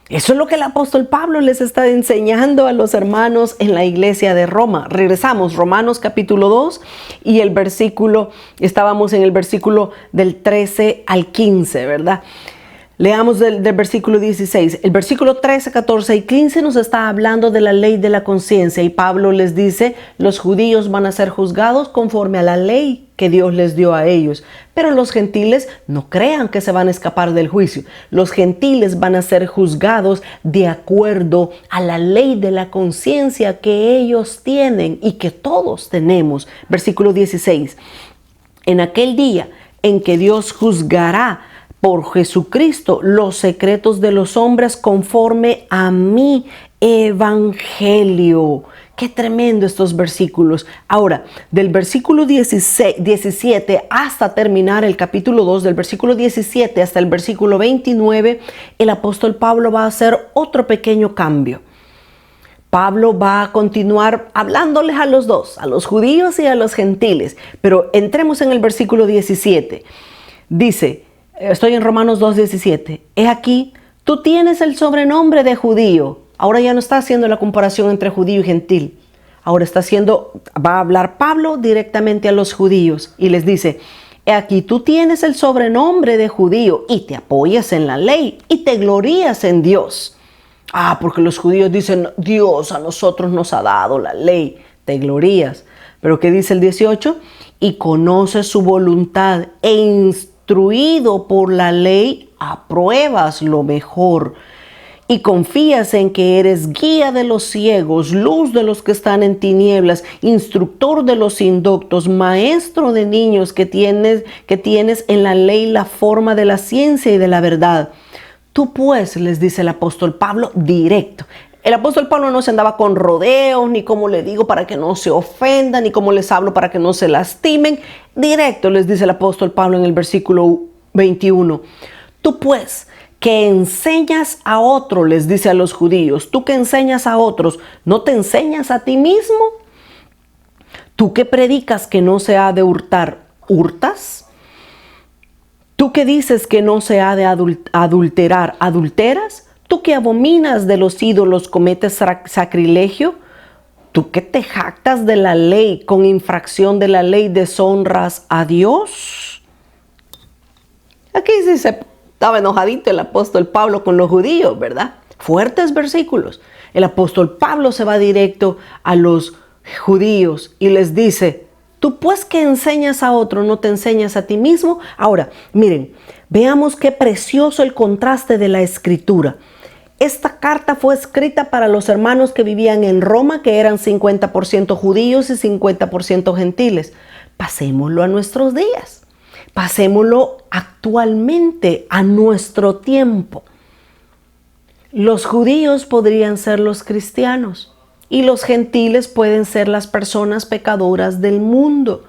Eso es lo que el apóstol Pablo les está enseñando a los hermanos en la iglesia de Roma. Regresamos, Romanos capítulo 2 y estábamos en el versículo del 13 al 15, ¿verdad? Leamos del versículo 16. El versículo 13, 14 y 15 nos está hablando de la ley de la conciencia y Pablo les dice, los judíos van a ser juzgados conforme a la ley que Dios les dio a ellos. Pero los gentiles no crean que se van a escapar del juicio. Los gentiles van a ser juzgados de acuerdo a la ley de la conciencia que ellos tienen y que todos tenemos. Versículo 16. En aquel día en que Dios juzgará por Jesucristo los secretos de los hombres conforme a mi evangelio. Qué tremendo estos versículos. Ahora, del versículo 17 hasta terminar el capítulo 2, del versículo 17 hasta el versículo 29, el apóstol Pablo va a hacer otro pequeño cambio. Pablo va a continuar hablándoles a los dos, a los judíos y a los gentiles. Pero entremos en el versículo 17. Dice, estoy en Romanos 2:17. He aquí, tú tienes el sobrenombre de judío. Ahora ya no está haciendo la comparación entre judío y gentil. Ahora va a hablar Pablo directamente a los judíos y les dice, he aquí, tú tienes el sobrenombre de judío y te apoyas en la ley y te glorías en Dios. Porque los judíos dicen, Dios a nosotros nos ha dado la ley, te glorías. Pero ¿qué dice el 18? Y conoces su voluntad e instruido por la ley, apruebas lo mejor. Y confías en que eres guía de los ciegos, luz de los que están en tinieblas, instructor de los indoctos, maestro de niños que tienes en la ley la forma de la ciencia y de la verdad. Tú pues, les dice el apóstol Pablo, directo. El apóstol Pablo no se andaba con rodeos, ni como le digo para que no se ofendan, ni como les hablo para que no se lastimen. Directo, les dice el apóstol Pablo en el versículo 21. Tú pues, que enseñas a otro, les dice a los judíos, tú que enseñas a otros, ¿no te enseñas a ti mismo? Tú que predicas que no se ha de hurtar, ¿hurtas? Tú que dices que no se ha de adulterar, ¿adulteras? Tú que abominas de los ídolos, ¿cometes sacrilegio? Tú que te jactas de la ley, con infracción de la ley deshonras a Dios. Aquí sí estaba enojadito el apóstol Pablo con los judíos, ¿verdad? Fuertes versículos. El apóstol Pablo se va directo a los judíos y les dice, tú pues que enseñas a otro, ¿no te enseñas a ti mismo? Ahora, miren, veamos qué precioso el contraste de la escritura. Esta carta fue escrita para los hermanos que vivían en Roma, que eran 50% judíos y 50% gentiles. Pasémoslo a nuestros días. Pasémoslo actualmente, a nuestro tiempo. Los judíos podrían ser los cristianos y los gentiles pueden ser las personas pecadoras del mundo.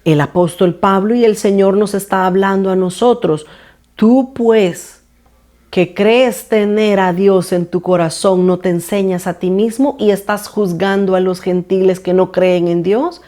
El apóstol Pablo y el Señor nos está hablando a nosotros. Tú pues, que crees tener a Dios en tu corazón, ¿no te enseñas a ti mismo y estás juzgando a los gentiles que no creen en Dios?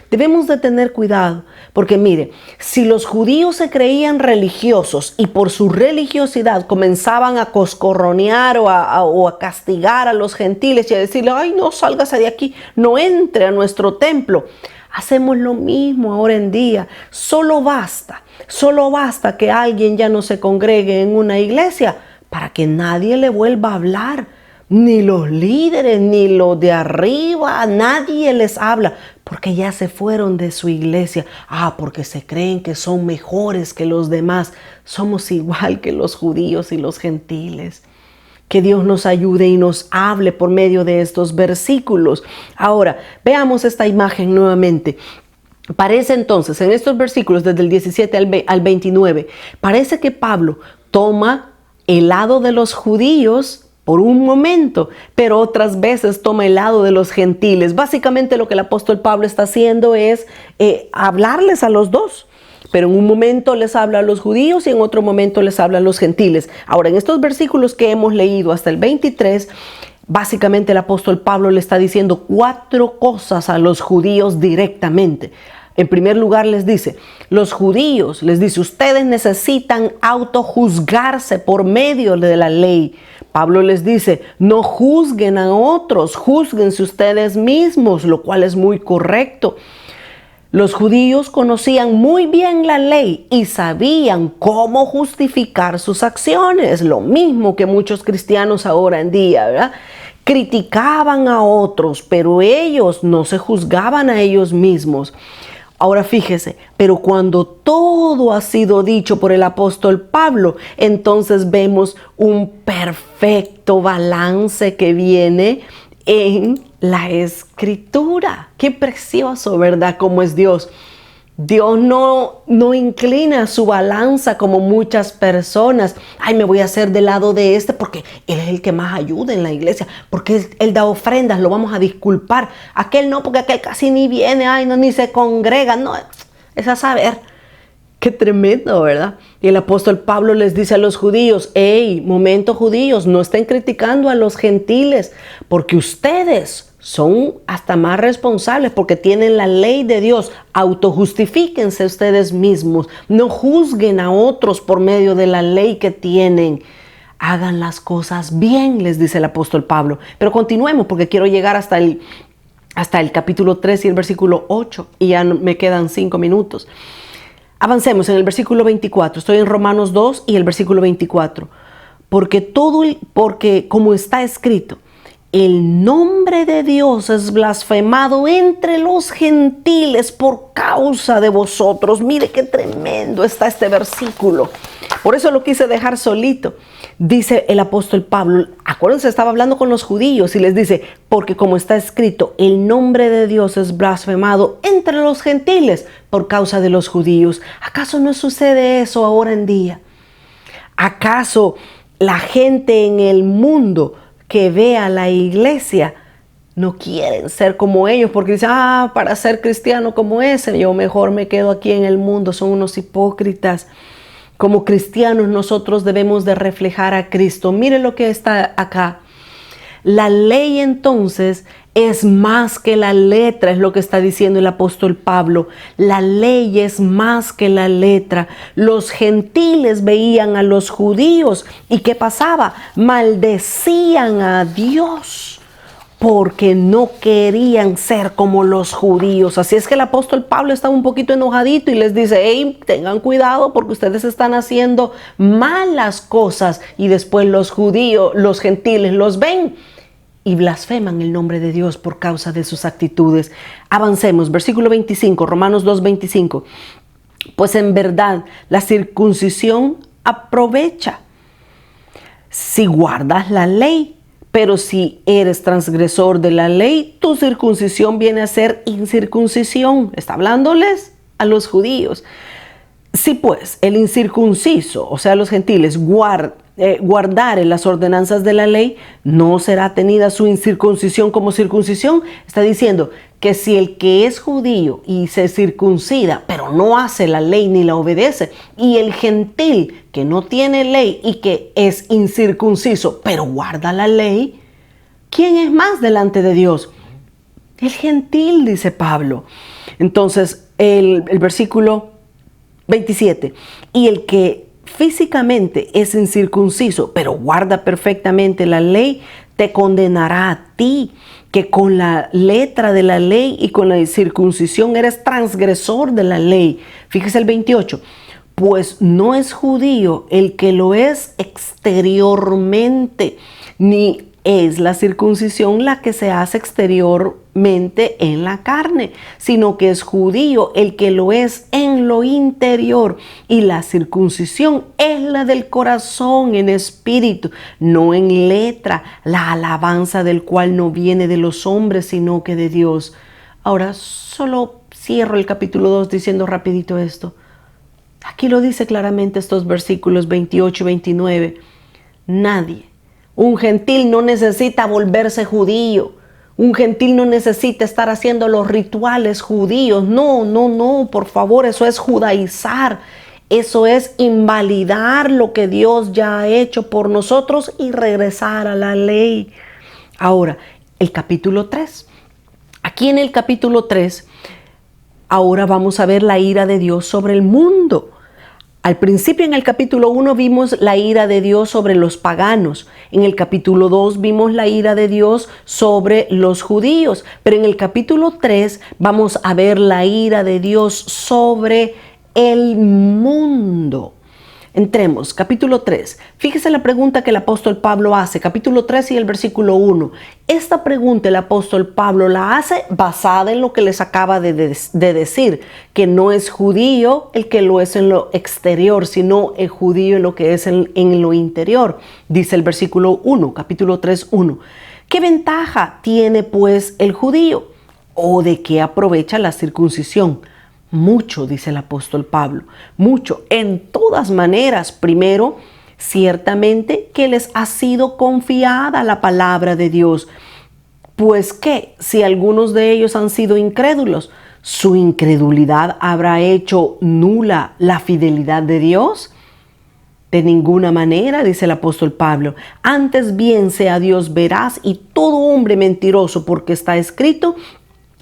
Debemos de tener cuidado, porque mire, si los judíos se creían religiosos y por su religiosidad comenzaban a coscorronear o a castigar a los gentiles y a decirle, ay, no, sálgase de aquí, no entre a nuestro templo. Hacemos lo mismo ahora en día. Solo basta que alguien ya no se congregue en una iglesia para que nadie le vuelva a hablar. Ni los líderes, ni los de arriba, nadie les habla, porque ya se fueron de su iglesia. Porque se creen que son mejores que los demás. Somos igual que los judíos y los gentiles. Que Dios nos ayude y nos hable por medio de estos versículos. Ahora, veamos esta imagen nuevamente. Parece entonces, en estos versículos, desde el 17 al 29, parece que Pablo toma el lado de los judíos por un momento, pero otras veces toma el lado de los gentiles. Básicamente lo que el apóstol Pablo está haciendo es hablarles a los dos. Pero en un momento les habla a los judíos y en otro momento les habla a los gentiles. Ahora, en estos versículos que hemos leído hasta el 23, básicamente el apóstol Pablo le está diciendo 4 cosas a los judíos directamente. En primer lugar les dice, los judíos, les dice, ustedes necesitan autojuzgarse por medio de la ley. Pablo les dice, no juzguen a otros, júzguense ustedes mismos, lo cual es muy correcto. Los judíos conocían muy bien la ley y sabían cómo justificar sus acciones, lo mismo que muchos cristianos ahora en día, ¿verdad? Criticaban a otros, pero ellos no se juzgaban a ellos mismos. Ahora fíjese, pero cuando todo ha sido dicho por el apóstol Pablo, entonces vemos un perfecto balance que viene en la Escritura. Qué precioso, ¿verdad? Cómo es Dios. Dios no inclina su balanza como muchas personas. Ay, me voy a hacer del lado de este porque Él es el que más ayuda en la iglesia, porque Él da ofrendas, lo vamos a disculpar. Aquel no, porque aquel casi ni viene, ay, no, ni se congrega. No, es a saber. Qué tremendo, ¿verdad? Y el apóstol Pablo les dice a los judíos, hey, momento judíos, no estén criticando a los gentiles, porque ustedes son hasta más responsables porque tienen la ley de Dios. Autojustifíquense ustedes mismos. No juzguen a otros por medio de la ley que tienen. Hagan las cosas bien, les dice el apóstol Pablo. Pero continuemos porque quiero llegar hasta el capítulo 3 y el versículo 8 y ya me quedan 5 minutos. Avancemos en el versículo 24. Estoy en Romanos 2 y el versículo 24. Porque como está escrito, el nombre de Dios es blasfemado entre los gentiles por causa de vosotros. Mire qué tremendo está este versículo. Por eso lo quise dejar solito. Dice el apóstol Pablo, acuérdense, estaba hablando con los judíos y les dice, porque como está escrito, el nombre de Dios es blasfemado entre los gentiles por causa de los judíos. ¿Acaso no sucede eso ahora en día? ¿Acaso la gente en el mundo que ve a la iglesia no quieren ser como ellos porque dicen, para ser cristiano como ese, yo mejor me quedo aquí en el mundo? Son unos hipócritas. Como cristianos nosotros debemos de reflejar a Cristo. Mire lo que está acá. La ley entonces es más que la letra, es lo que está diciendo el apóstol Pablo. La ley es más que la letra. Los gentiles veían a los judíos y ¿qué pasaba? Maldecían a Dios porque no querían ser como los judíos. Así es que el apóstol Pablo estaba un poquito enojadito y les dice, hey, tengan cuidado porque ustedes están haciendo malas cosas y después los judíos, los gentiles los ven y blasfeman el nombre de Dios por causa de sus actitudes. Avancemos, versículo 25, Romanos 2:25. Pues en verdad la circuncisión aprovecha si guardas la ley. Pero si eres transgresor de la ley, tu circuncisión viene a ser incircuncisión. Está hablándoles a los judíos. Si pues el incircunciso, o sea los gentiles, guardare las ordenanzas de la ley, no será tenida su incircuncisión como circuncisión. Está diciendo que si el que es judío y se circuncida, pero no hace la ley ni la obedece, y el gentil que no tiene ley y que es incircunciso, pero guarda la ley, ¿quién es más delante de Dios? El gentil, dice Pablo. Entonces, el versículo 27, y el que físicamente es incircunciso, pero guarda perfectamente la ley, te condenará a ti, que con la letra de la ley y con la circuncisión eres transgresor de la ley. Fíjese el 28. Pues no es judío el que lo es exteriormente, ni es la circuncisión la que se hace exteriormente en la carne, sino que es judío el que lo es en lo interior. Y la circuncisión es la del corazón en espíritu, no en letra, la alabanza del cual no viene de los hombres, sino que de Dios. Ahora solo cierro el capítulo 2 diciendo rapidito esto. Aquí lo dice claramente estos versículos 28 y 29. Nadie, un gentil no necesita volverse judío. Un gentil no necesita estar haciendo los rituales judíos. No, por favor, eso es judaizar. Eso es invalidar lo que Dios ya ha hecho por nosotros y regresar a la ley. Ahora, el capítulo 3. Aquí en el capítulo 3, ahora vamos a ver la ira de Dios sobre el mundo. Al principio en el capítulo 1 vimos la ira de Dios sobre los paganos. En el capítulo 2 vimos la ira de Dios sobre los judíos. Pero en el capítulo 3 vamos a ver la ira de Dios sobre el mundo. Entremos, capítulo 3. Fíjese la pregunta que el apóstol Pablo hace, capítulo 3 y el versículo 1. Esta pregunta el apóstol Pablo la hace basada en lo que les acaba de decir, que no es judío el que lo es en lo exterior, sino el judío en lo que es en lo interior. Dice el versículo 1, capítulo 3, 1. ¿Qué ventaja tiene pues el judío? ¿O de qué aprovecha la circuncisión? Mucho, dice el apóstol Pablo, mucho, en todas maneras. Primero, ciertamente que les ha sido confiada la palabra de Dios. Pues que si algunos de ellos han sido incrédulos, ¿su incredulidad habrá hecho nula la fidelidad de Dios? De ninguna manera, dice el apóstol Pablo. Antes bien sea Dios veraz y todo hombre mentiroso, porque está escrito: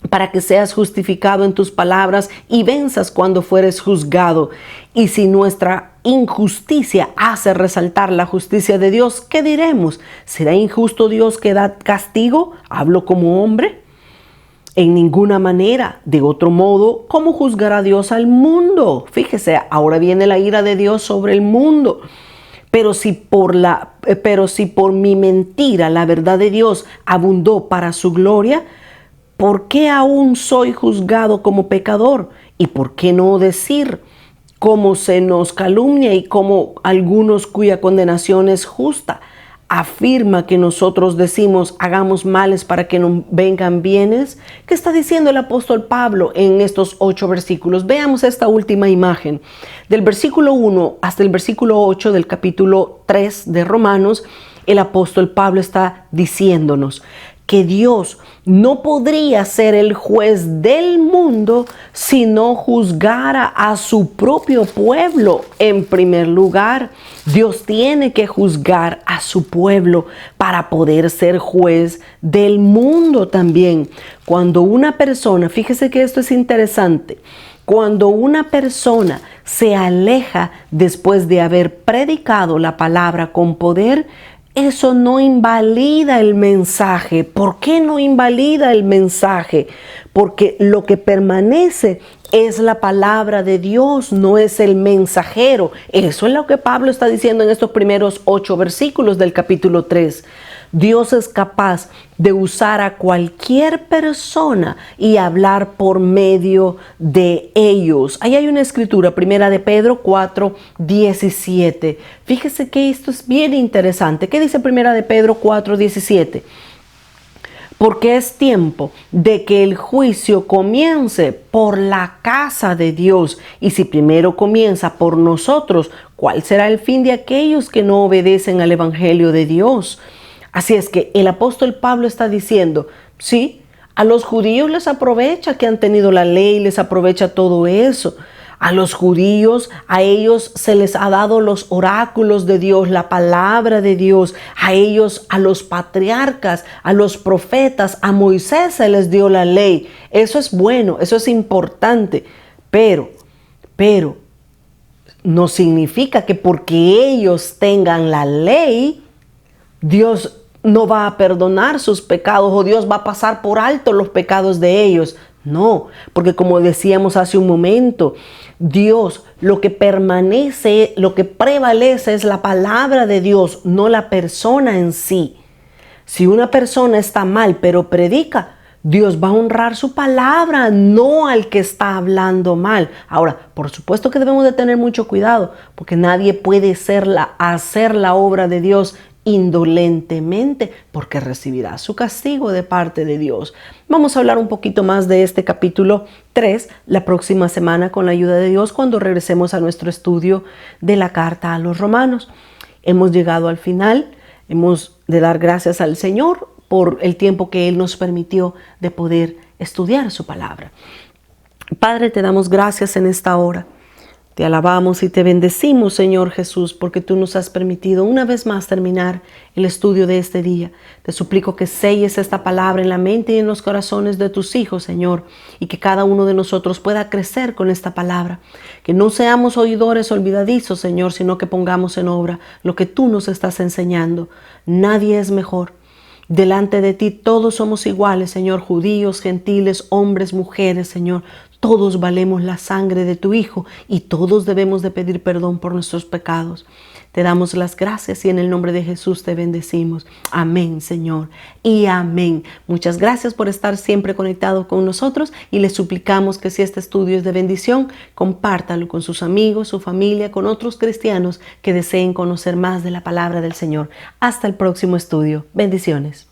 para que seas justificado en tus palabras y venzas cuando fueres juzgado. Y si nuestra injusticia hace resaltar la justicia de Dios, ¿qué diremos? ¿Será injusto Dios que da castigo? ¿Hablo como hombre? En ninguna manera. De otro modo, ¿cómo juzgará Dios al mundo? Fíjese, ahora viene la ira de Dios sobre el mundo. Pero si por mi mentira la verdad de Dios abundó para su gloria, ¿por qué aún soy juzgado como pecador? ¿Y por qué no decir cómo se nos calumnia y como algunos cuya condenación es justa? Afirma que nosotros decimos hagamos males para que nos vengan bienes. ¿Qué está diciendo el apóstol Pablo en estos 8 versículos? Veamos esta última imagen. Del versículo 1 hasta el versículo 8 del capítulo 3 de Romanos, el apóstol Pablo está diciéndonos que Dios no podría ser el juez del mundo si no juzgara a su propio pueblo en primer lugar. Dios tiene que juzgar a su pueblo para poder ser juez del mundo también. Cuando una persona, fíjese que esto es interesante, cuando una persona se aleja después de haber predicado la palabra con poder, eso no invalida el mensaje. ¿Por qué no invalida el mensaje? Porque lo que permanece es la palabra de Dios, no es el mensajero. Eso es lo que Pablo está diciendo en estos primeros 8 versículos del capítulo 3. Dios es capaz de usar a cualquier persona y hablar por medio de ellos. Ahí hay una escritura, primera de Pedro 4:17. Fíjese que esto es bien interesante. ¿Qué dice primera de Pedro 4:17? Porque es tiempo de que el juicio comience por la casa de Dios. Y si primero comienza por nosotros, ¿cuál será el fin de aquellos que no obedecen al evangelio de Dios? Así es que el apóstol Pablo está diciendo, sí, a los judíos les aprovecha que han tenido la ley, les aprovecha todo eso. A los judíos, a ellos se les ha dado los oráculos de Dios, la palabra de Dios. A ellos, a los patriarcas, a los profetas, a Moisés se les dio la ley. Eso es bueno, eso es importante. Pero no significa que porque ellos tengan la ley, Dios no va a perdonar sus pecados o Dios va a pasar por alto los pecados de ellos. No, porque como decíamos hace un momento, Dios, lo que permanece, lo que prevalece es la palabra de Dios, no la persona en sí. Si una persona está mal pero predica, Dios va a honrar su palabra, no al que está hablando mal. Ahora, por supuesto que debemos de tener mucho cuidado, porque nadie puede hacer la obra de Dios indolentemente, porque recibirá su castigo de parte de Dios. Vamos a hablar un poquito más de este capítulo 3 la próxima semana con la ayuda de Dios cuando regresemos a nuestro estudio de la carta a los romanos. Hemos llegado al final, hemos de dar gracias al Señor por el tiempo que Él nos permitió de poder estudiar su palabra. Padre, te damos gracias en esta hora. Te alabamos y te bendecimos, Señor Jesús, porque tú nos has permitido una vez más terminar el estudio de este día. Te suplico que selles esta palabra en la mente y en los corazones de tus hijos, Señor, y que cada uno de nosotros pueda crecer con esta palabra. Que no seamos oidores olvidadizos, Señor, sino que pongamos en obra lo que tú nos estás enseñando. Nadie es mejor. Delante de ti todos somos iguales, Señor, judíos, gentiles, hombres, mujeres, Señor. Todos valemos la sangre de tu Hijo y todos debemos de pedir perdón por nuestros pecados. Te damos las gracias y en el nombre de Jesús te bendecimos. Amén, Señor, y amén. Muchas gracias por estar siempre conectado con nosotros y le suplicamos que si este estudio es de bendición, compártalo con sus amigos, su familia, con otros cristianos que deseen conocer más de la palabra del Señor. Hasta el próximo estudio. Bendiciones.